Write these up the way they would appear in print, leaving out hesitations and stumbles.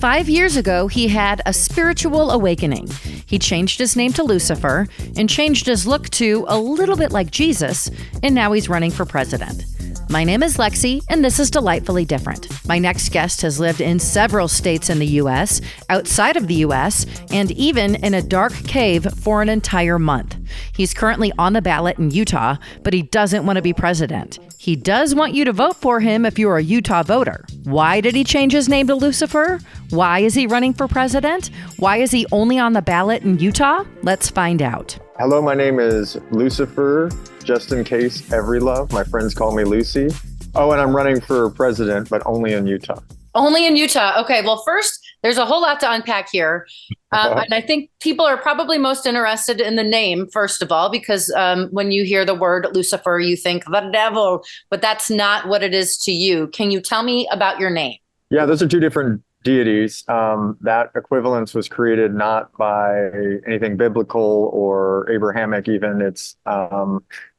5 years ago, he had a spiritual awakening. He changed his name to Lucifer and changed his look to a little bit like Jesus, and now he's running for president. My name is Lexi, and this is Delightfully Different. My next guest has lived in several states in the U.S., outside of the U.S., and even in a dark cave for an entire month. He's currently on the ballot in Utah, but he doesn't want to be president. He does want you to vote for him if you're a Utah voter. Why did he change his name to Lucifer? Why is he running for president? Why is he only on the ballot in Utah? Let's find out. Hello, my name is Lucifer Justin Case Everylove. My friends call me Lucy. Oh, and I'm running for president, but only in Utah. Only in Utah. Okay, well, first, there's a whole lot to unpack here. And I think people are probably most interested in the name, first of all, because when you hear the word Lucifer, you think the devil, but that's not what it is to you. Can you tell me about your name? Yeah, those are two different deities. That equivalence was created not by anything biblical or Abrahamic even. It's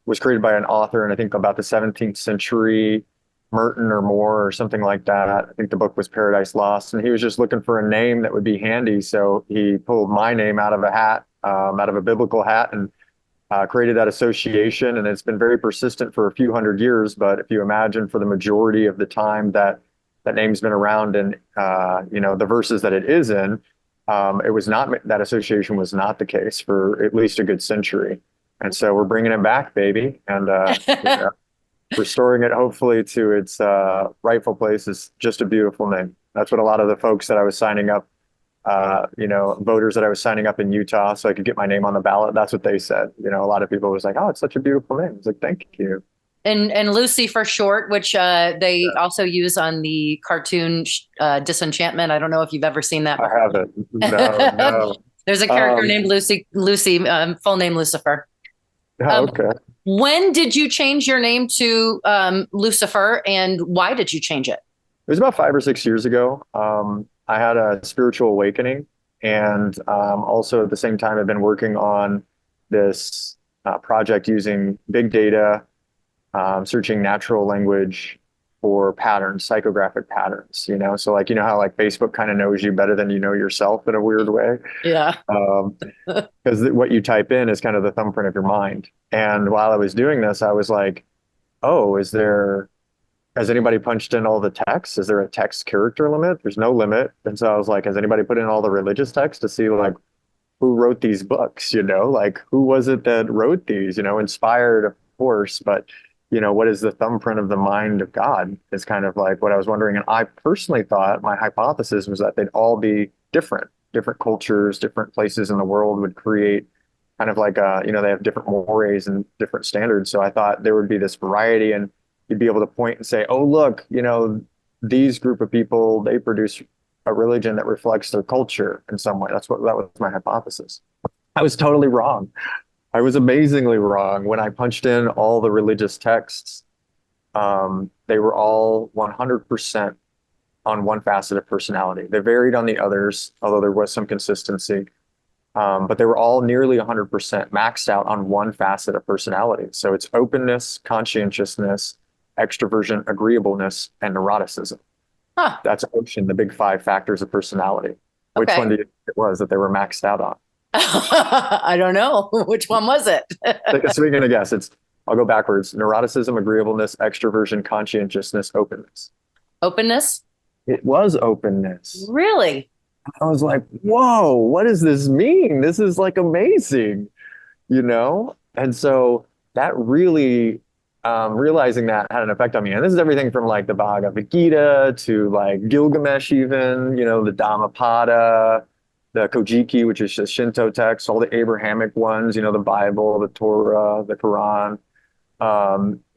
was created by an author in, I think, about the 17th century, Merton or Moore or something like that. I think the book was Paradise Lost, and he was just looking for a name that would be handy. So he pulled my name out of a hat, out of a biblical hat, and created that association. And it's been very persistent for a few hundred years. But if you imagine for the majority of the time that that name's been around and, the verses that it is in, it was not, that association was not the case for at least a good century. And so we're bringing it back, baby. And restoring it hopefully to its rightful place is just a beautiful name. That's what a lot of the folks that I was signing up, voters that I was signing up in Utah so I could get my name on the ballot. That's what they said. A lot of people was like, oh, it's such a beautiful name. It's like, thank you. And Lucy for short, which they also use on the cartoon Disenchantment. I don't know if you've ever seen that before. I haven't. No. There's a character named Lucy, full name Lucifer. Okay. When did you change your name to Lucifer, and why did you change it? It was about 5 or 6 years ago. I had a spiritual awakening, and also at the same time, I've been working on this project using big data, searching natural language for patterns, psychographic patterns, so like, how like Facebook kind of knows you better than you know yourself in a weird way. Yeah. Because what you type in is kind of the thumbprint of your mind. And while I was doing this, I was like, oh, has anybody punched in all the text? Is there a text character limit? There's no limit. And so I was like, has anybody put in all the religious text to see like who wrote these books, like who was it that wrote these, inspired, of course, but what is the thumbprint of the mind of God is kind of like what I was wondering. And I personally thought my hypothesis was that they'd all be different cultures, different places in the world would create kind of like, they have different mores and different standards. So I thought there would be this variety and you'd be able to point and say, oh, look, these group of people, they produce a religion that reflects their culture in some way. That was my hypothesis. I was totally wrong. I was amazingly wrong. When I punched in all the religious texts, they were all 100% on one facet of personality. They varied on the others, although there was some consistency. But they were all nearly 100% maxed out on one facet of personality. So it's openness, conscientiousness, extroversion, agreeableness, and neuroticism. Huh. That's Ocean, the big 5 factors of personality. Which one do you think it was that they were maxed out on? I don't know. Which one was it? So we're going to guess. I'll go backwards. Neuroticism, agreeableness, extroversion, conscientiousness, openness. Openness? It was openness. Really? I was like, whoa, what does this mean? This is like amazing, And so that really, realizing that had an effect on me. And this is everything from like the Bhagavad Gita to like Gilgamesh even, the Dhammapada, the Kojiki, which is a Shinto text, all the Abrahamic ones, the Bible, the Torah, the Quran.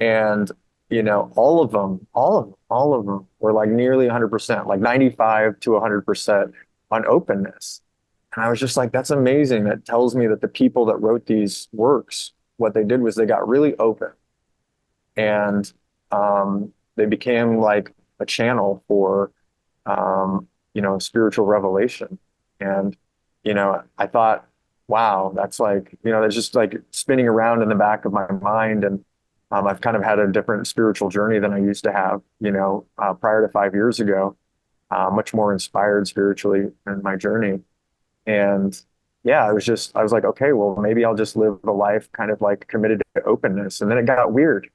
And, all of them were like nearly 100%, like 95 to 100% on openness. And I was just like, that's amazing. That tells me that the people that wrote these works, what they did was they got really open and they became like a channel for, spiritual revelation. And, I thought, wow, that's like, that's just like spinning around in the back of my mind. And I've kind of had a different spiritual journey than I used to have, prior to 5 years ago. much more inspired spiritually in my journey. And yeah, I was like, okay, well, maybe I'll just live a life kind of like committed to openness. And then it got weird.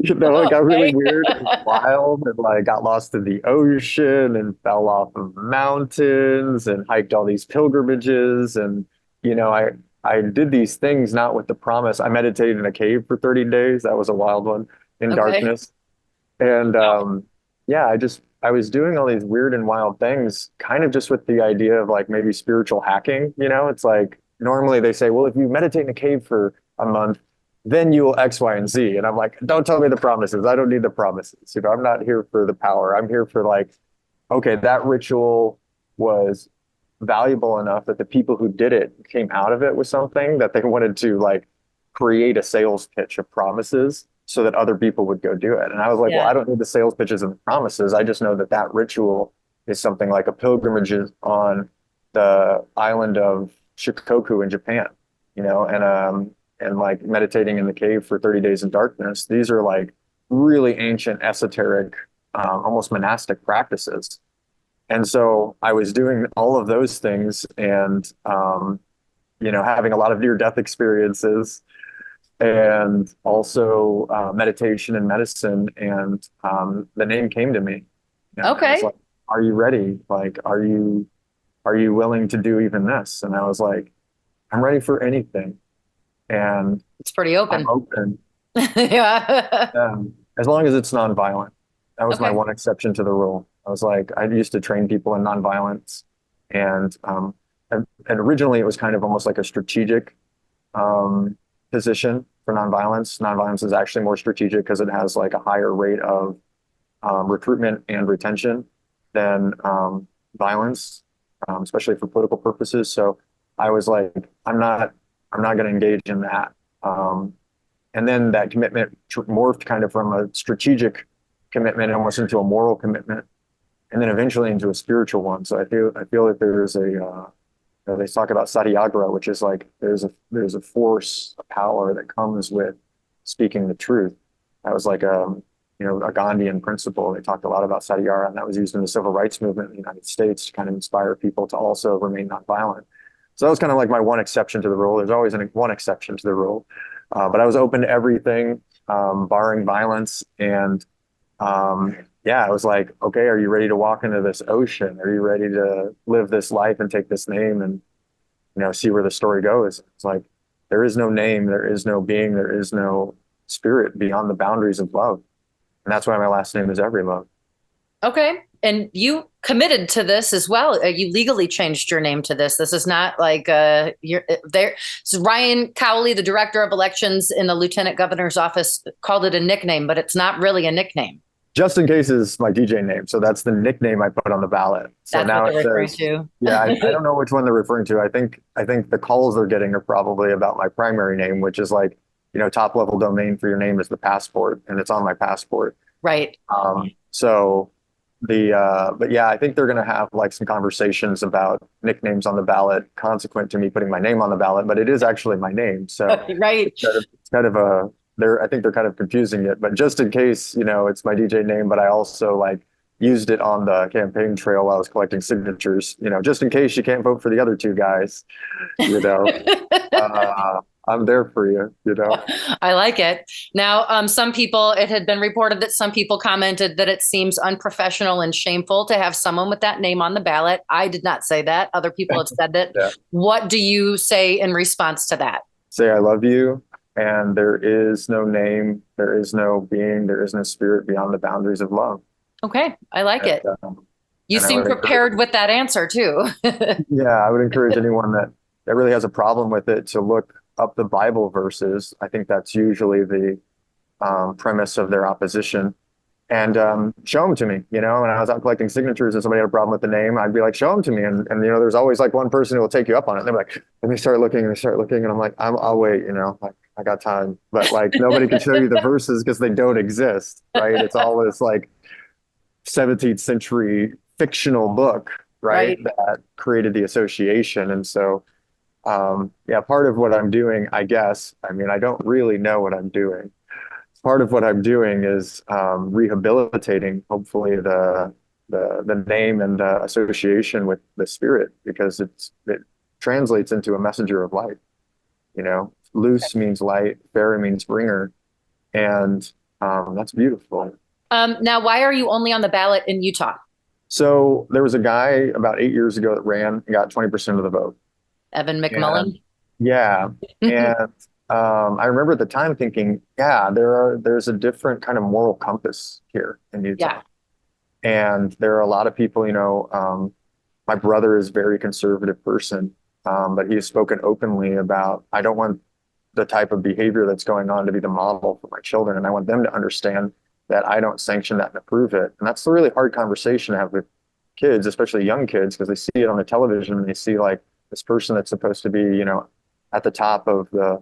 It got really Okay. weird and wild, and like got lost in the ocean and fell off of mountains and hiked all these pilgrimages. And, you know, I did these things not with the promise. I meditated in a cave for 30 days. That was a wild one in Okay. darkness. And Wow. yeah, I was doing all these weird and wild things, kind of just with the idea of like maybe spiritual hacking. You know, it's like normally they say, well, if you meditate in a cave for a month, then you will X, Y, and Z. And I'm like, don't tell me the promises. I don't need the promises. You know, I'm not here for the power. I'm here for like, okay, that ritual was valuable enough that the people who did it came out of it with something that they wanted to like create a sales pitch of promises so that other people would go do it. And I was like, well, Yeah. I don't need the sales pitches and the promises. I just know that that ritual is something like a pilgrimage on the island of Shikoku in Japan, you know, and like meditating in the cave for 30 days in darkness. These are like really ancient, esoteric, almost monastic practices. And so I was doing all of those things and, you know, having a lot of near death experiences and also meditation and medicine. And the name came to me. And it was Okay. like, are you ready? Like, are you willing to do even this? And I was like, I'm ready for anything. And It's pretty I'm open. open, Yeah. as long as it's nonviolent. That was my Okay. one exception to the rule. I was like, I used to train people in nonviolence, and and originally it was kind of almost like a strategic um, position for nonviolence. Nonviolence is actually more strategic because it has like a higher rate of recruitment and retention than violence, especially for political purposes. So I was like, I'm not going to engage in that. Um, and then that commitment morphed kind of from a strategic commitment almost into a moral commitment, and then eventually into a spiritual one. So I feel that there's they talk about satyagraha, which is like there's a force, a power that comes with speaking the truth. That was like you know, a Gandhian principle. They talked a lot about satyagraha, and that was used in the civil rights movement in the United States to kind of inspire people to also remain nonviolent. So that was kind of like my one exception to the rule. There's always one exception to the rule, but I was open to everything, barring violence. And yeah, I was like, okay, are you ready to walk into this ocean? Are you ready to live this life and take this name and, you know, see where the story goes? It's like, there is no name, there is no being, there is no spirit beyond the boundaries of love. And that's why my last name is Everylove. Okay. And you committed to this as well. You legally changed your name to this. This is not like you're there. So Ryan Cowley, the director of elections in the lieutenant governor's office, called it a nickname, but it's not really a nickname. Justin Case is my DJ name, so that's the nickname I put on the ballot. So That's what now they're it referring says, to. yeah, I don't know which one they're referring to. I think the calls they're getting are probably about my primary name, which is like, you know, top level domain for your name is the passport, and it's on my passport. Right. So but yeah, I think they're going to have like some conversations about nicknames on the ballot, consequent to me putting my name on the ballot, but it is actually my name. So Right. it's kind of a, I think they're kind of confusing it, but just in case, you know, it's my DJ name, but I also like used it on the campaign trail while I was collecting signatures, you know, just in case you can't vote for the other two guys, you know, uh, I'm there for you, you know. I like it. Now, some people, it had been reported that some people commented that it seems unprofessional and shameful to have someone with that name on the ballot. I did not say that. Other people have said that. Yeah. What do you say in response to that? Say I love you, and there is no name, there is no being, there is no spirit beyond the boundaries of love. Okay, I like And, it. You and I seem would prepared with that answer too. yeah, I would encourage anyone that really has a problem with it to look up the Bible verses. I think that's usually the premise of their opposition, and show them to me. You know, when I was out collecting signatures and somebody had a problem with the name, I'd be like, show them to me. And you know, there's always like one person who will take you up on it. And they're like, let me start looking, and they start looking, and I'm like, I'll wait. You know, like I got time. But like nobody can show you the verses because they don't exist, right? It's all this like 17th century fictional book, right? Right. That created the association. And so, yeah, part of what I'm doing, I guess, I mean, I don't really know what I'm doing. Part of what I'm doing is rehabilitating, hopefully, the name and association with the spirit, because it translates into a messenger of light. You know, Luce means light, Fairy means bringer, and that's beautiful. Now, why are you only on the ballot in Utah? So there was a guy about 8 years ago that ran and got 20% of the vote. Evan McMullen? Yeah. And I remember at the time thinking, yeah, there's a different kind of moral compass here in Utah. Yeah. And there are a lot of people, my brother is a very conservative person, but he has spoken openly about, I don't want the type of behavior that's going on to be the model for my children. And I want them to understand that I don't sanction that and approve it. And that's a really hard conversation to have with kids, especially young kids, because they see it on the television and they see like this person that's supposed to be, at the top of the,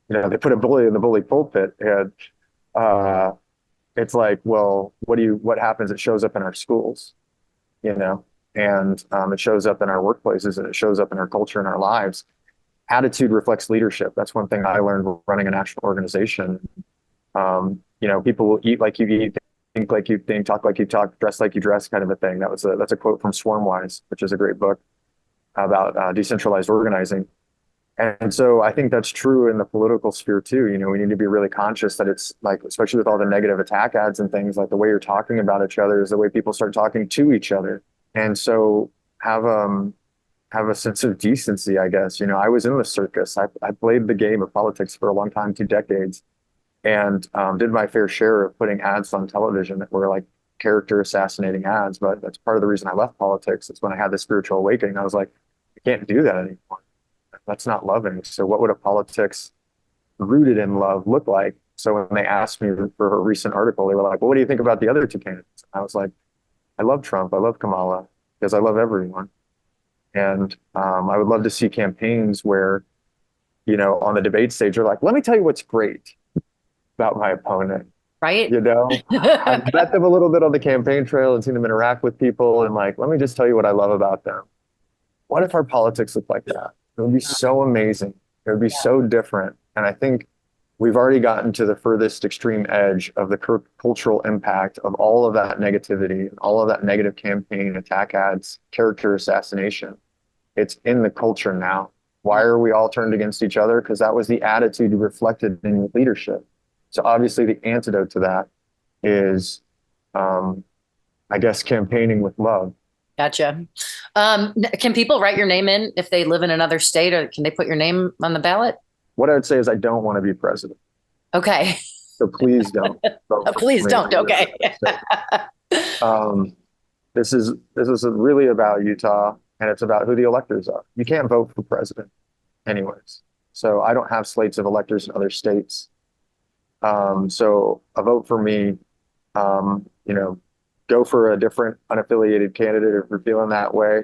they put a bully in the bully pulpit. And it's like, well, what happens? It shows up in our schools, and it shows up in our workplaces, and it shows up in our culture and our lives. Attitude reflects leadership. That's one thing I learned running a national organization. People will eat like you eat, think like you think, talk like you talk, dress like you dress, kind of a thing. That's a quote from Swarmwise, which is a great book about decentralized organizing. And so I think that's true in the political sphere too. We need to be really conscious that it's like, especially with all the negative attack ads and things, like the way you're talking about each other is the way people start talking to each other. And so have a sense of decency, I guess. I was in the circus. I played the game of politics for a long time, 2 decades, and did my fair share of putting ads on television that were like character assassinating ads. But that's part of the reason I left politics. It's when I had the spiritual awakening. I was like, I can't do that anymore. That's not loving. So what would a politics rooted in love look like? So when they asked me for a recent article, they were like, well, what do you think about the other 2 candidates? I was like, I love Trump. I love Kamala, because I love everyone. And I would love to see campaigns where, on the debate stage, you're like, let me tell you what's great about my opponent. Right. I've met them a little bit on the campaign trail and seen them interact with people. And like, let me just tell you what I love about them. What if our politics looked like that? It would be so amazing. It would be so different. And I think we've already gotten to the furthest extreme edge of the cultural impact of all of that negativity, all of that negative campaign, attack ads, character assassination. It's in the culture now. Why are we all turned against each other? Because that was the attitude reflected in your leadership. So obviously the antidote to that is, I guess, campaigning with love. Gotcha. Can people write your name in if they live in another state, or can they put your name on the ballot? What I would say is I don't want to be president. Okay. So please don't. Please don't. Okay. This is really about Utah, and it's about who the electors are. You can't vote for president anyways. So I don't have slates of electors in other states. So a vote for me, go for a different unaffiliated candidate if you're feeling that way.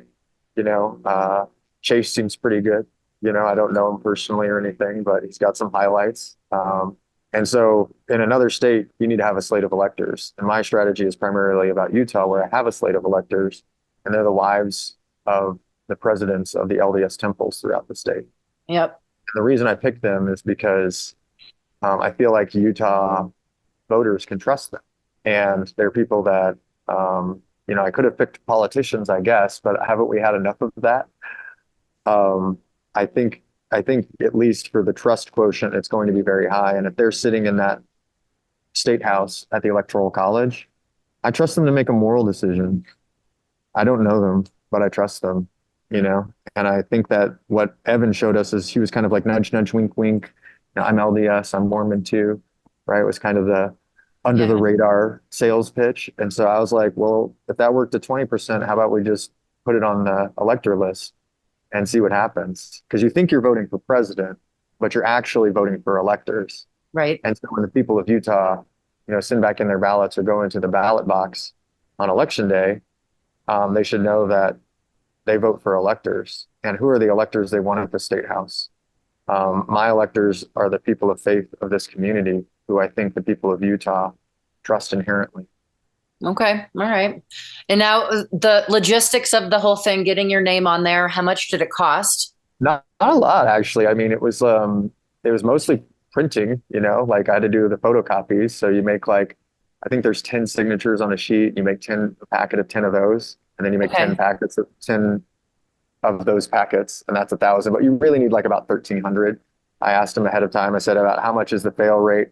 Chase seems pretty good. I don't know him personally or anything, but he's got some highlights. And so in another state, you need to have a slate of electors. And my strategy is primarily about Utah, where I have a slate of electors, and they're the wives of the presidents of the LDS temples throughout the state. Yep. And the reason I picked them is because I feel like Utah voters can trust them. And they're people that, I could have picked politicians, I guess, but haven't we had enough of that? I think at least for the trust quotient, it's going to be very high. And if they're sitting in that state house at the Electoral College, I trust them to make a moral decision. I don't know them, but I trust them, And I think that what Evan showed us is he was kind of like nudge, nudge, wink, wink. I'm LDS, I'm Mormon too, right? It was kind of the under the radar sales pitch. And so I was like, well, if that worked to 20%, how about we just put it on the elector list and see what happens? Because you think you're voting for president, but you're actually voting for electors. Right. And so when the people of Utah, send back in their ballots or go into the ballot box on election day, they should know that they vote for electors. And who are the electors they want at the state house? My electors are the people of faith of this community, who I think the people of Utah trust inherently. Okay. All right. And now the logistics of the whole thing, getting your name on there, how much did it cost? Not a lot, actually. I mean, it was mostly printing, like I had to do the photocopies. So you make like I think there's 10 signatures on a sheet. You make a packet of 10 of those, and then you make 10 Okay. packets of 10 of those packets, and that's 1,000. But you really need like about 1,300. I asked him ahead of time. I said, about how much is the fail rate?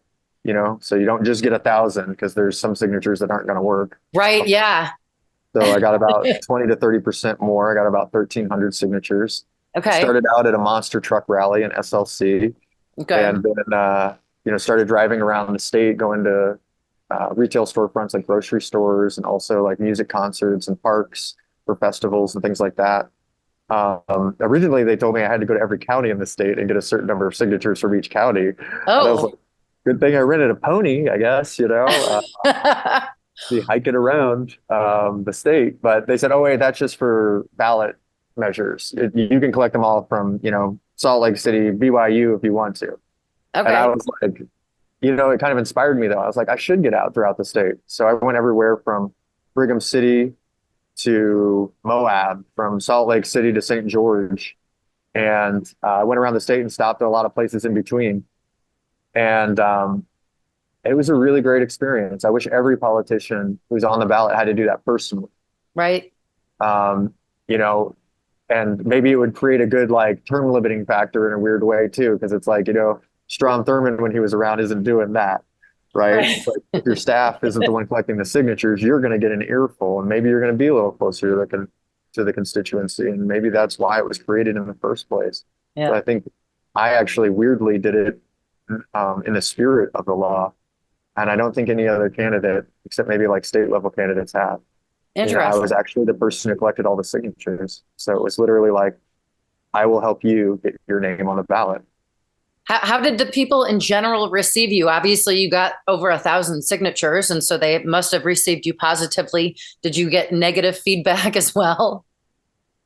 So you don't just get 1,000 because there's some signatures that aren't going to work. Right. Yeah. So I got about 20 to 30% more. I got about 1,300 signatures. I Okay. started out at a monster truck rally in SLC, Good. and then started driving around the state, going to retail storefronts like grocery stores, and also like music concerts and parks for festivals and things like that. Originally, they told me I had to go to every county in the state and get a certain number of signatures from each county. And I was Oh. like, good thing I rented a pony, I guess, be hiking around the state. But they said, oh, wait, that's just for ballot measures. You can collect them all from, Salt Lake City, BYU if you want to. And I Okay. was like, it kind of inspired me though. I was like, I should get out throughout the state. So I went everywhere from Brigham City to Moab, from Salt Lake City to St. George. And I went around the state and stopped at a lot of places in between. And it was a really great experience. I wish every politician who's on the ballot had to do that personally. Right. Um, you know, and maybe it would create a good like term limiting factor in a weird way too, because it's like, Strom Thurmond when he was around isn't doing that, right? Right. But if your staff isn't the one collecting the signatures, you're going to get an earful, and maybe you're going to be a little closer to the constituency, and maybe that's why it was created in the first place. Yeah. But I think I actually weirdly did it in the spirit of the law, and I don't think any other candidate, except maybe like state level candidates, have. I was Interesting. actually the person who collected all the signatures, so it was literally like, I will help you get your name on the ballot. How did the people in general receive you? Obviously, you got over 1,000 signatures, and so they must have received you positively. Did you get negative feedback as well?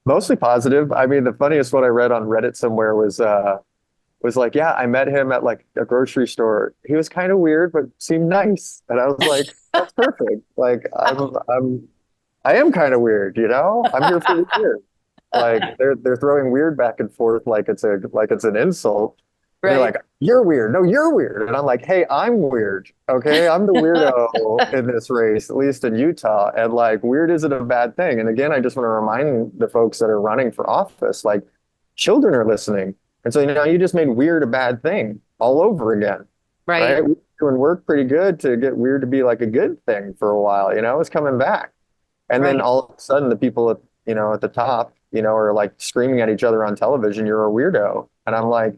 Mostly positive. I mean, the funniest one I read on Reddit somewhere was like, yeah, I met him at like a grocery store. He was kind of weird, but seemed nice. And I was like, that's perfect. Like I am kind of weird, I'm here for the weird. Like they're throwing weird back and forth like it's an insult. They're Right. like, you're weird. No, you're weird. And I'm like, hey, I'm weird. Okay. I'm the weirdo in this race, at least in Utah. And like, weird isn't a bad thing. And again, I just want to remind the folks that are running for office, like, children are listening. And so, you just made weird a bad thing all over again. Right. Right. We're doing work pretty good to get weird to be like a good thing for a while, it's coming back. And then Right. all of a sudden the people at the top, are like screaming at each other on television, you're a weirdo. And I'm like,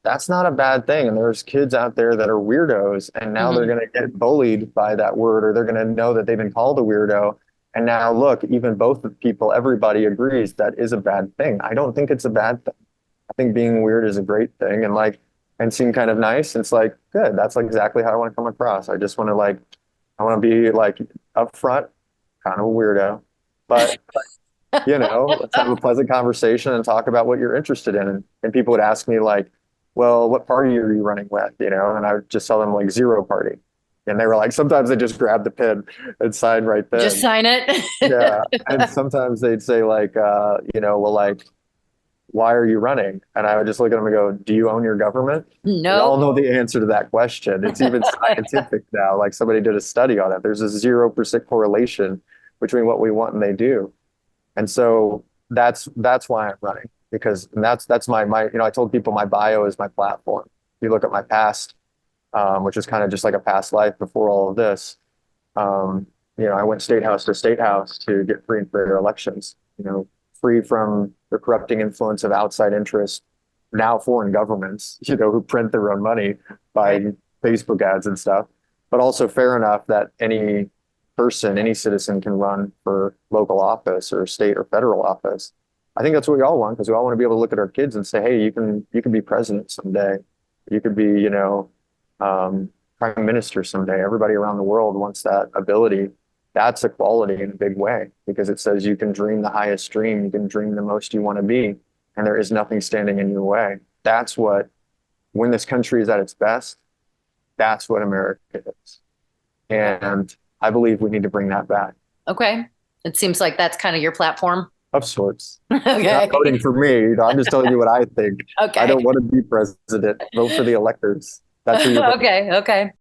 that's not a bad thing. And there's kids out there that are weirdos, and now they're going to get bullied by that word, or they're going to know that they've been called a weirdo. And now look, even both the people, everybody agrees that is a bad thing. I don't think it's a bad thing. I think being weird is a great thing, and seem kind of nice. It's like, good. That's like exactly how I want to come across. I just want to I want to be like upfront, kind of a weirdo, but let's have a pleasant conversation and talk about what you're interested in. And people would ask me like, well, what party are you running with? And I would just tell them like zero party. And they were like, sometimes they just grab the pen and sign right then. Just sign it. Yeah. And sometimes they'd say like, well, like, why are you running? And I would just look at them and go, do you own your government? We all No. know the answer to that question. It's even scientific now. Like somebody did a study on it. There's a 0% correlation between what we want and they do. And so that's why I'm running, because that's my I told people my bio is my platform. If you look at my past, which is kind of just like a past life before all of this, I went state house to state house to get free and fair elections, free from the corrupting influence of outside interests, now foreign governments, who print their own money by Facebook ads and stuff, but also fair enough that any person, any citizen can run for local office or state or federal office. I think that's what we all want, because we all want to be able to look at our kids and say, hey, you can be president someday. You could be, prime minister someday. Everybody around the world wants that ability. That's equality in a big way, because it says you can dream the highest dream. You can dream the most you want to be, and there is nothing standing in your way. That's what, when this country is at its best, that's what America is. And I believe we need to bring that back. Okay. It seems like that's kind of your platform. Of sorts. Okay. You're not voting for me. I'm just telling you what I think. Okay. I don't want to be president. Vote for the electors. That's who you vote. Okay. Okay.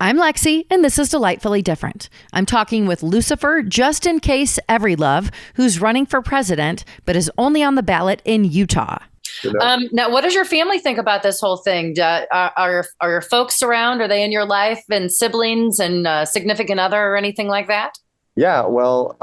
I'm Lexi, and this is Delightfully Different. I'm talking with Lucifer Justin Case Everylove, who's running for president, but is only on the ballot in Utah. Now, what does your family think about this whole thing? Are your folks around? Are they in your life, and siblings and significant other or anything like that? Yeah, well,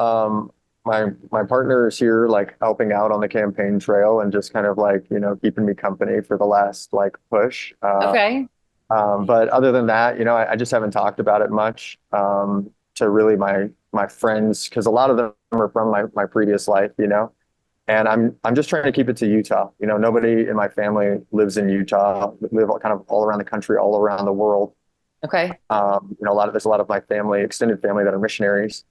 my partner is here, like helping out on the campaign trail and just kind of like, keeping me company for the last like push. Okay. But other than that, I just haven't talked about it much to really my friends, because a lot of them are from my previous life, and I'm just trying to keep it to Utah. Nobody in my family lives in Utah. We live kind of all around the country, all around the world. Okay. There's a lot of my family, extended family, that are missionaries.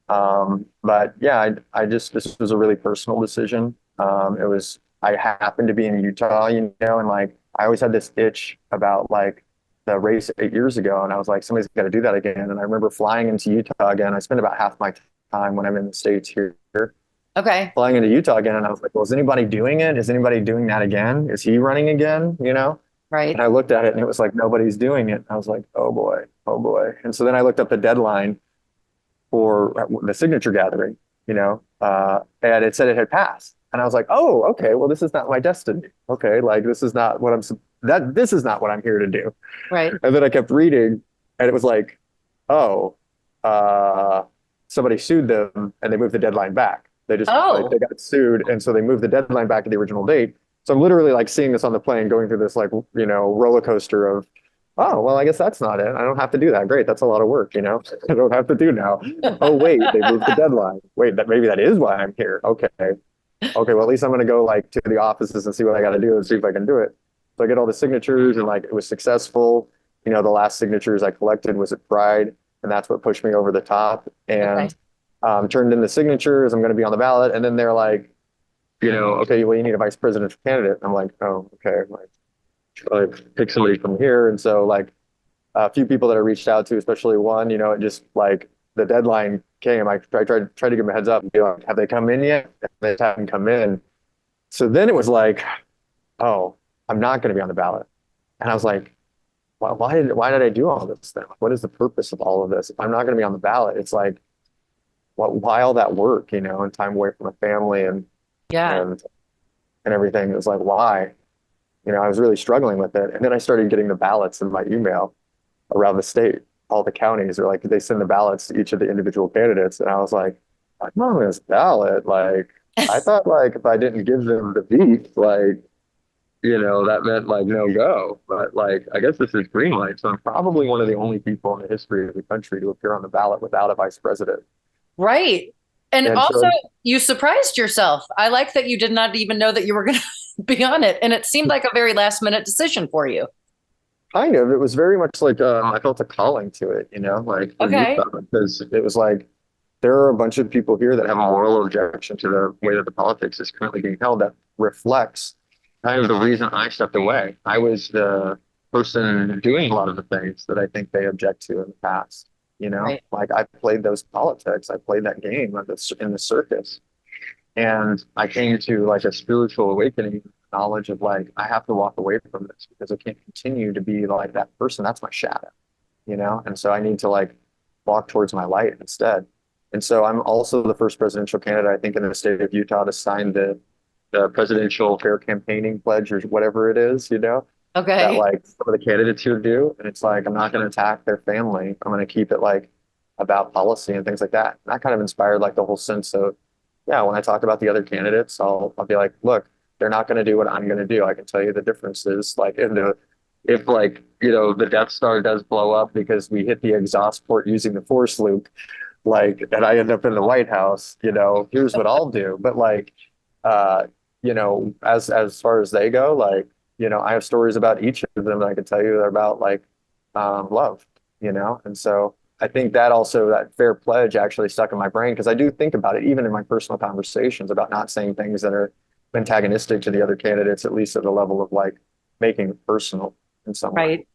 But yeah, this was a really personal decision. I happened to be in Utah, and like I always had this itch about like the race 8 years ago, and I was like, somebody's got to do that again. And I remember flying into Utah again. I spend about half my time when I'm in the States here. Okay. Flying into Utah again, and I was like, well, is anybody doing it? Is anybody doing that again? Is he running again? Right. And I looked at it, and it was like nobody's doing it. I was like, oh boy, oh boy. And so then I looked up the deadline for the signature gathering, and it said it had passed. And I was like, oh, okay, well, this is not my destiny. Okay, like this is not what this is not what I'm here to do. Right. And then I kept reading, and it was like, oh, somebody sued them, and they moved the deadline back. They got sued, and so they moved the deadline back to the original date. So I'm literally like seeing this on the plane, going through this like roller coaster of, oh, well, I guess that's not it. I don't have to do that. Great, that's a lot of work, I don't have to do now. Oh wait, they moved the deadline. Wait, maybe that is why I'm here. Okay, well, at least I'm gonna go like to the offices and see what I got to do and see if I can do it. So I get all the signatures, and like it was successful. The last signatures I collected was at Pride, and that's what pushed me over the top. And turned in the signatures. I'm going to be on the ballot, and then they're like, okay, well, you need a vice presidential candidate. I'm like, oh, okay. Like, should I pick somebody from here? And so like a few people that I reached out to, especially one, it just like the deadline came. I tried to give them a heads up and be like, have they come in yet? They haven't come in. So then it was like, oh, I'm not going to be on the ballot. And I was like, well, why did I do all this then? What is the purpose of all of this? If I'm not going to be on the ballot, it's like, why all that work, and time away from a family and everything? It was like, why? I was really struggling with it. And then I started getting the ballots in my email around the state. All the counties are like, they send the ballots to each of the individual candidates. And I was like, I'm on this ballot. Like, I thought like if I didn't give them the beat, like, that meant like no go. But like, I guess this is green light. So I'm probably one of the only people in the history of the country to appear on the ballot without a vice president. Right. And also, you surprised yourself. I like that you did not even know that you were going to be on it. And it seemed like a very last minute decision for you. Kind of. It was very much like I felt a calling to it, like, because it was like, there are a bunch of people here that have a moral objection to the way that the politics is currently being held that reflects kind of the reason I stepped away. I was the person doing a lot of the things that I think they object to in the past. Right. Like I played those politics, I played that game in the circus, and I came to like a spiritual awakening, knowledge of like, I have to walk away from this because I can't continue to be like that person. That's my shadow, and so I need to like walk towards my light instead. And so I'm also the first presidential candidate, I think, in the state of Utah to sign the presidential fair campaigning pledge or whatever it is, Okay. that like some of the candidates here do. And it's like, I'm not going to attack their family. I'm going to keep it like about policy and things like that. And that kind of inspired like the whole sense of, when I talk about the other candidates, I'll be like, look, they're not going to do what I'm going to do. I can tell you the differences. Like if like, the Death Star does blow up because we hit the exhaust port using the Force Luke, like, and I end up in the White House, here's what I'll do. But like, as far as they go, like, I have stories about each of them that I could tell you that are about like love, and so I think that also that fair pledge actually stuck in my brain because I do think about it even in my personal conversations about not saying things that are antagonistic to the other candidates, at least at the level of like making it personal in some way. Right.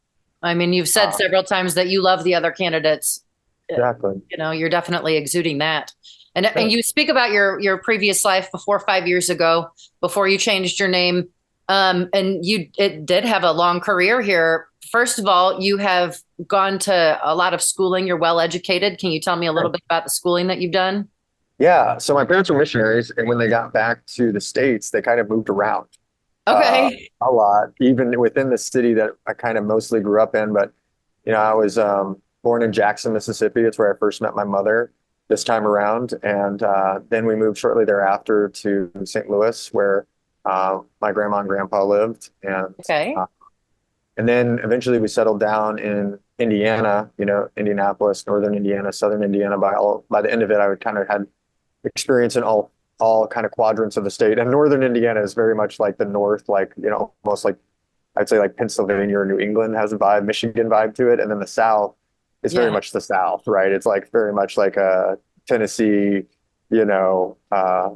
I mean, you've said several times that you love the other candidates. Exactly. You're definitely exuding that. And you speak about your previous life before 5 years ago, before you changed your name. And it did have a long career here. first of all, you have gone to a lot of schooling. You're well educated. Can you tell me a little bit about the schooling that you've done? Yeah. So my parents were missionaries, and when they got back to the States, they kind of moved around Okay. a lot, even within the city that I kind of mostly grew up in. But, I was born in Jackson, Mississippi. It's where I first met my mother this time around. And then we moved shortly thereafter to St. Louis, where my grandma and grandpa lived. Okay. And then eventually we settled down in Indiana, Indianapolis, northern Indiana, southern Indiana. By the end of it, I would kind of had experience in all kind of quadrants of the state. And northern Indiana is very much like the north, like, almost like I'd say like Pennsylvania or New England has a vibe, Michigan vibe to it. And then the South is very Yeah. much the South, right? It's like very much like a Tennessee, you know, uh,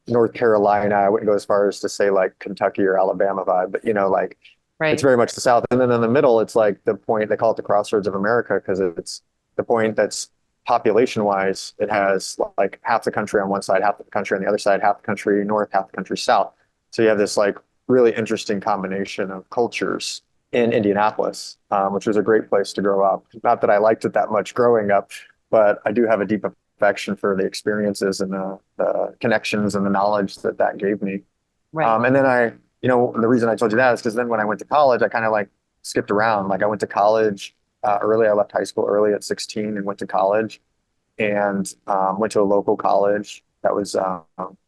North Carolina. I wouldn't go as far as to say like Kentucky or Alabama vibe, but like it's Right. very much the South. And then in the middle, it's like the point, they call it the crossroads of America because it's the point that's population wise, it has like half the country on one side, half the country on the other side, half the country north, half the country south. So you have this like really interesting combination of cultures in Indianapolis, which was a great place to grow up. Not that I liked it that much growing up, but I do have a deep affection for the experiences and the connections and the knowledge that that gave me. Right. And then the reason I told you that is because then when I went to college, I kind of like skipped around. Like I went to college early. I left high school early at 16 and went to college and went to a local college that was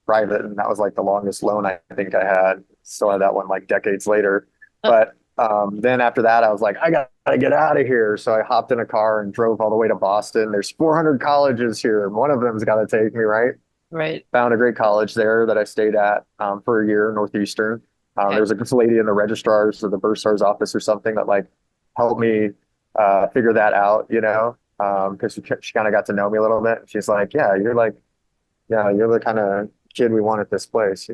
private. And that was like the longest loan I think I had. Still had that one like decades later. But then after that, I was like, I gotta get out of here. So I hopped in a car and drove all the way to Boston. There's 400 colleges here, and one of them's got to take me, right? Right. Found a great college there that I stayed at for a year, Northeastern. Okay. There was a lady in the registrar's or the bursar's office or something that like helped me figure that out, because she kind of got to know me a little bit. She's like, you're the kind of kid we want at this place.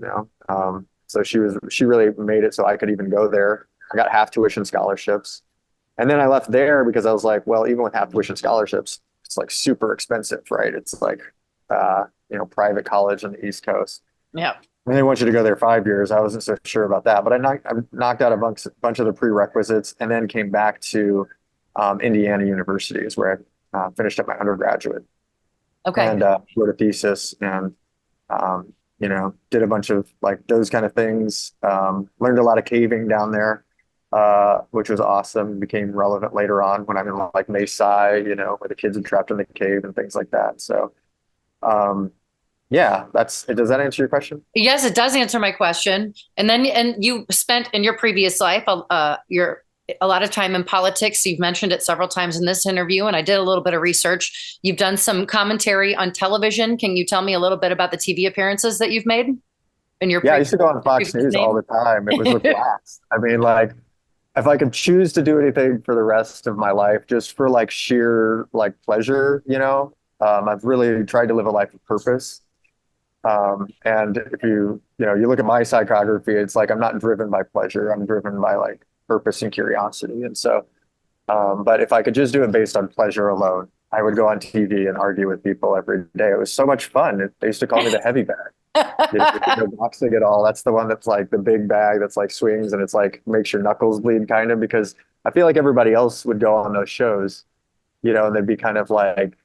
So she really made it so I could even go there. I got half tuition scholarships. And then I left there because I was like, well, even with half tuition scholarships, it's like super expensive, right? It's like, private college on the East Coast. Yeah. And they want you to go there 5 years. I wasn't so sure about that, but I knocked out a bunch of the prerequisites and then came back to Indiana University is where I finished up my undergraduate. Okay. And wrote a thesis and, did a bunch of like those kind of things. Learned a lot of caving down there, which was awesome. Became relevant later on when I'm in like Maysai, where the kids are trapped in the cave and things like that. So, does that answer your question? Yes, it does answer my question. And you spent in your previous life, a lot of time in politics. You've mentioned it several times in this interview, and I did a little bit of research. You've done some commentary on television. Can you tell me a little bit about the TV appearances that you've made in your? Yeah, I used to go on Fox News all the time. It was a blast. I mean, like, if I could choose to do anything for the rest of my life, just for like sheer like pleasure, I've really tried to live a life of purpose. And if you look at my psychography, it's like I'm not driven by pleasure. I'm driven by like purpose and curiosity. And so, but if I could just do it based on pleasure alone, I would go on TV and argue with people every day. It was so much fun. They used to call me the heavy bag. If you know boxing at all, that's the one that's like the big bag that's like swings and it's like makes your knuckles bleed kind of, because I feel like everybody else would go on those shows, and they'd be kind of like,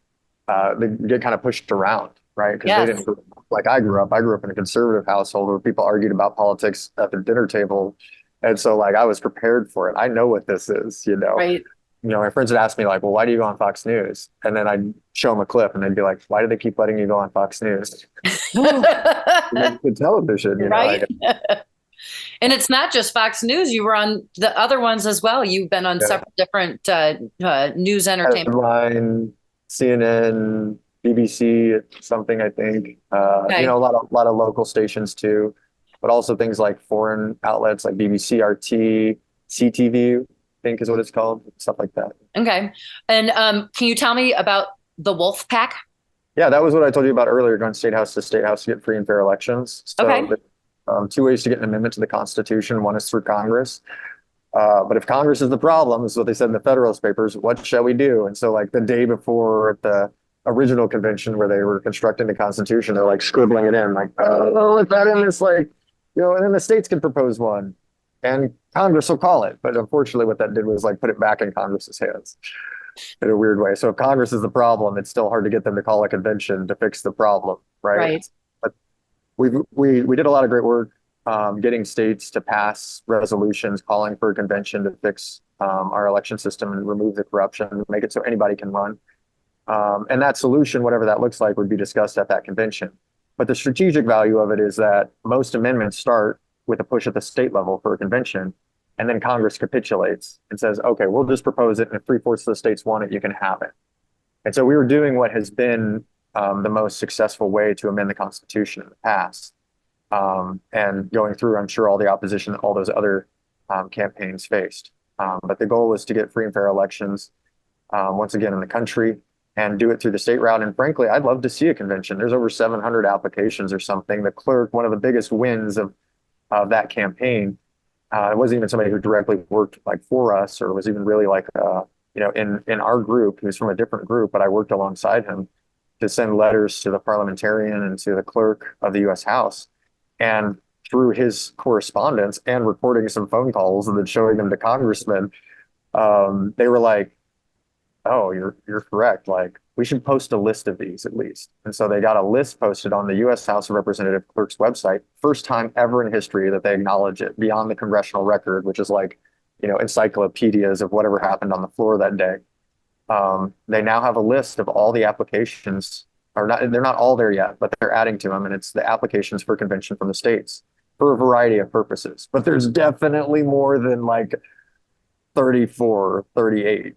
they get kind of pushed around, right? Because Yes. they didn't grow up like I grew up. I grew up in a conservative household where people argued about politics at the dinner table. And so like I was prepared for it. I know what this is, Right. My friends would ask me like, well, why do you go on Fox News? And then I'd show them a clip and they'd be like, why do they keep letting you go on Fox News? The television, Right. And it's not just Fox News. You were on the other ones as well. You've been on several different news entertainment. Headline, CNN, BBC, something I think. Okay. A lot of local stations too, but also things like foreign outlets like BBC, RT, CTV, I think is what it's called, stuff like that. Okay. And can you tell me about the Wolf Pack? Yeah, that was what I told you about earlier, going state house to get free and fair elections. So Okay. two ways to get an amendment to the Constitution. One is through Congress. But if Congress is the problem, is what they said in the Federalist Papers, what shall we do? And so like the day before the original convention where they were constructing the Constitution, they're like scribbling it in like, oh, let that in this like, and then the states can propose one. and Congress will call it. But unfortunately, what that did was like put it back in Congress's hands in a weird way. So if Congress is the problem, it's still hard to get them to call a convention to fix the problem, right? Right. But we did a lot of great work getting states to pass resolutions calling for a convention to fix our election system and remove the corruption, make it so anybody can run. And that solution, whatever that looks like, would be discussed at that convention. But the strategic value of it is that most amendments start with a push at the state level for a convention, and then Congress capitulates and says, okay, we'll just propose it, and if 3/4 of the states want it, you can have it. And so we were doing what has been the most successful way to amend the Constitution in the past. And going through, I'm sure, all the opposition that all those other campaigns faced. But the goal was to get free and fair elections once again in the country and do it through the state route. And frankly, I'd love to see a convention. There's over 700 applications or something. The clerk, one of the biggest wins of that campaign, it wasn't even somebody who directly worked like for us or was even really like, in our group. He was from a different group, but I worked alongside him to send letters to the parliamentarian and to the clerk of the U.S. House. And through his correspondence and recording some phone calls and then showing them to congressmen, they were like, oh, you're correct. Like, we should post a list of these at least. And so they got a list posted on the U.S. House of Representative clerk's website. First time ever in history that they acknowledge it beyond the congressional record, which is like, encyclopedias of whatever happened on the floor that day. They now have a list of all the applications, or not, they're not all there yet, but they're adding to them. And it's the applications for convention from the states for a variety of purposes. But there's definitely more than like 34, 38,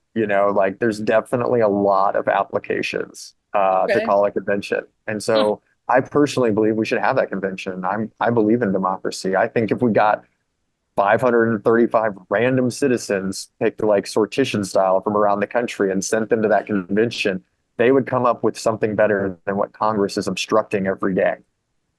like there's definitely a lot of applications to call a convention. And so I personally believe we should have that convention. I believe in democracy. I think if we got 535 random citizens picked like sortition style from around the country and sent them to that convention, they would come up with something better than what Congress is obstructing every day.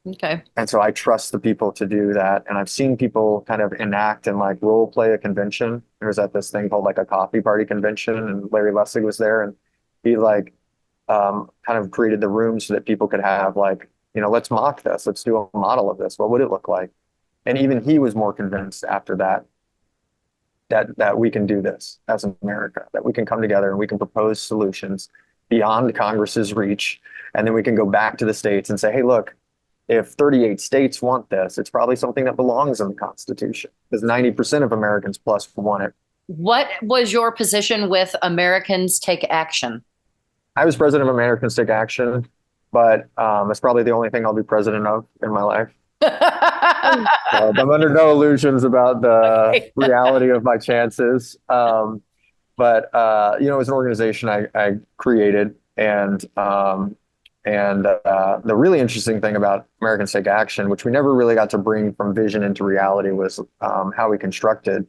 Okay. And so I trust the people to do that. And I've seen people kind of enact and like role play a convention. There was at this thing called like a coffee party convention, and Larry Leslie was there, and he like kind of created the room so that people could have like, let's mock this. Let's do a model of this. What would it look like? And even he was more convinced after that we can do this as America, that we can come together and we can propose solutions beyond Congress's reach. And then we can go back to the states and say, hey, look, if 38 states want this, it's probably something that belongs in the Constitution, because 90% of Americans plus want it. What was your position with Americans Take Action? I was president of Americans Take Action, but it's probably the only thing I'll be president of in my life. I'm under no illusions about the reality of my chances. But it was an organization I created, and the really interesting thing about Americans Take Action, which we never really got to bring from vision into reality, was how we constructed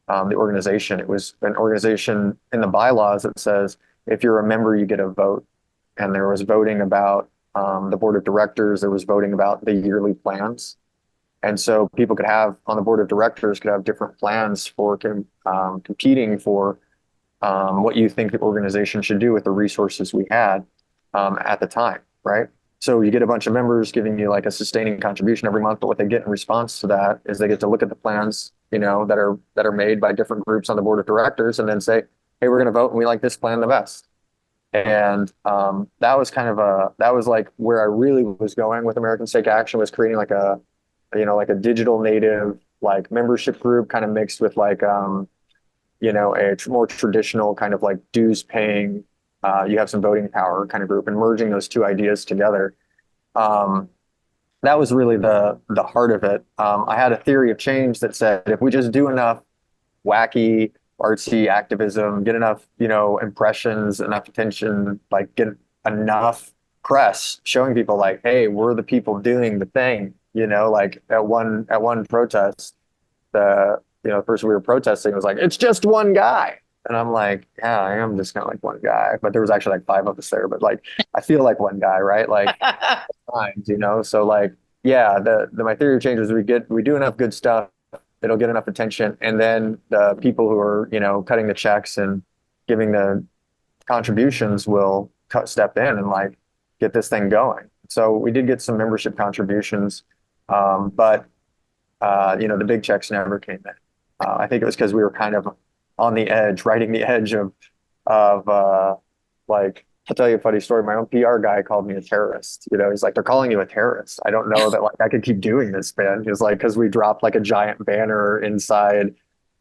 the organization. It was an organization in the bylaws that says, if you're a member, you get a vote. And there was voting about the board of directors. There was voting about the yearly plans. And so people could have, on the board of directors, could have different plans for competing for what you think the organization should do with the resources we had at the time, right? So you get a bunch of members giving you like a sustaining contribution every month, but what they get in response to that is they get to look at the plans, that are made by different groups on the board of directors, and then say, hey, we're going to vote and we like this plan the best. And that was like where I really was going with Americans Take Action, was creating like a digital native like membership group, kind of mixed with like a more traditional kind of like dues paying, you have some voting power kind of group, and merging those two ideas together. That was really the heart of it. I had a theory of change that said, if we just do enough wacky, artsy activism, get enough, impressions, enough attention, like get enough press showing people like, hey, we're the people doing the thing, like at one protest, the person we were protesting was like, it's just one guy. And I'm like, yeah, I am just kind of like one guy, but there was actually like 5 of us there, but like, I feel like one guy, right? Like times, so like, yeah, my theory of change is we do enough good stuff, it'll get enough attention. And then the people who are, cutting the checks and giving the contributions will step in and like get this thing going. So we did get some membership contributions. But The big checks never came in. I think it was because we were kind of on the edge, riding the edge of like, I'll tell you a funny story. My own PR guy called me a terrorist. He's like, they're calling you a terrorist. I don't know that like I could keep doing this, man. He was like, because we dropped like a giant banner inside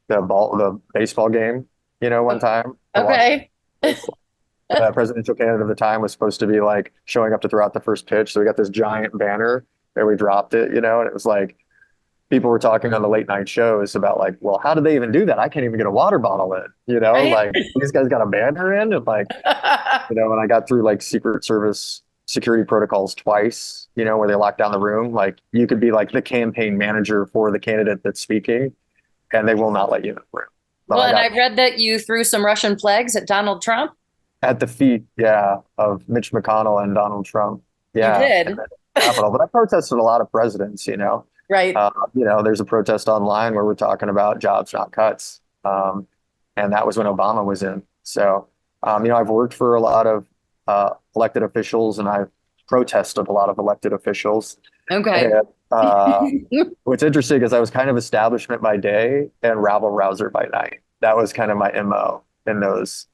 the baseball game, one time. Okay. The presidential candidate of the time was supposed to be like showing up to throw out the first pitch. So we got this giant banner and we dropped it, and it was like, people were talking on the late night shows about like, well, how did they even do that? I can't even get a water bottle in, Right. like these guys got a banner in, and like, when I got through like Secret Service security protocols twice, where they locked down the room, like you could be like the campaign manager for the candidate that's speaking and they will not let you in the room. Well, and I read that you threw some Russian flags at Donald Trump. At the feet, of Mitch McConnell and Donald Trump. Yeah. You did. Capitol. But I protested a lot of presidents, Right. There's a protest online where we're talking about jobs, not cuts. And that was when Obama was in. So, I've worked for a lot of elected officials, and I've protested a lot of elected officials. Okay. And, what's interesting is I was kind of establishment by day and rabble-rouser by night. That was kind of my MO in those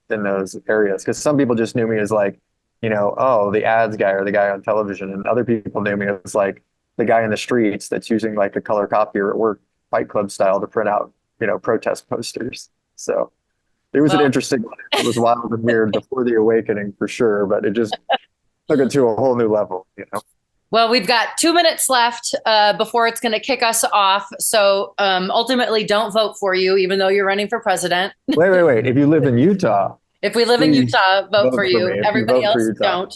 areas. Because some people just knew me as like, the ads guy or the guy on television. And other people knew me as like the guy in the streets that's using like the color copier at work, Fight Club style, to print out, protest posters. So it was an interesting one. It was wild and weird before the awakening for sure, but it just took it to a whole new level, Well, we've got 2 minutes left before it's going to kick us off. So ultimately, don't vote for you, even though you're running for president. Wait. If you live in Utah. If we live in Utah, vote for you. Everybody else don't.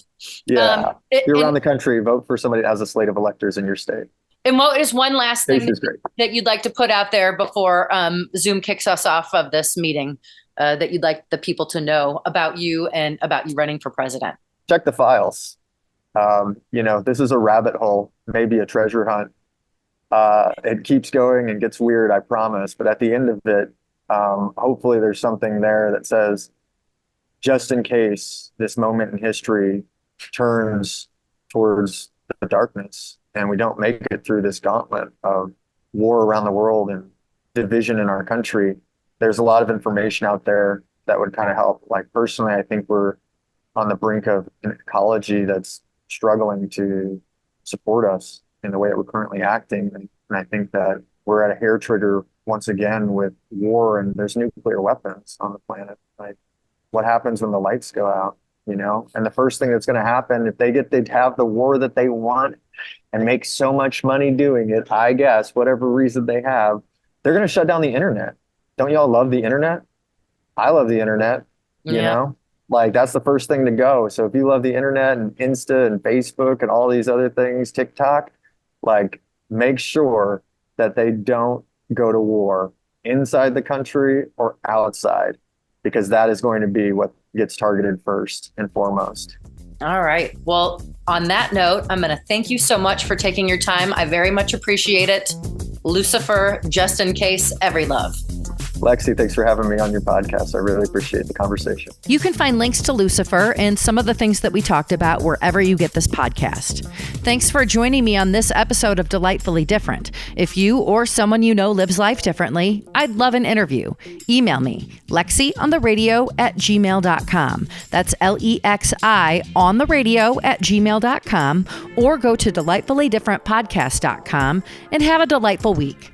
Yeah. If you're around the country, vote for somebody that has a slate of electors in your state. And what is one last thing that you'd like to put out there before Zoom kicks us off of this meeting that you'd like the people to know about you and about you running for president? Check the files. This is a rabbit hole, maybe a treasure hunt. It keeps going and gets weird, I promise. But at the end of it, hopefully there's something there that says, just in case this moment in history turns towards the darkness and we don't make it through this gauntlet of war around the world and division in our country, there's a lot of information out there that would kind of help. Like personally, I think we're on the brink of an ecology that's struggling to support us in the way that we're currently acting. And I think that we're at a hair trigger once again with war, and there's nuclear weapons on the planet. Like, what happens when the lights go out, And the first thing that's going to happen, if they'd have the war that they want and make so much money doing it, I guess, whatever reason they have, they're going to shut down the internet. Don't y'all love the internet? I love the internet, you know? Like, that's the first thing to go. So if you love the internet and Insta and Facebook and all these other things, TikTok, like, make sure that they don't go to war inside the country or outside, because that is going to be what gets targeted first and foremost. All right. Well, on that note, I'm going to thank you so much for taking your time. I very much appreciate it. Lucifer Justin Case Everylove. Lexi, thanks for having me on your podcast. I really appreciate the conversation. You can find links to Lucifer and some of the things that we talked about wherever you get this podcast. Thanks for joining me on this episode of Delightfully Different. If you or someone you know lives life differently, I'd love an interview. Email me, lexiontheradio@gmail.com. That's LEXI ontheradio@gmail.com, or go to delightfullydifferentpodcast.com and have a delightful week.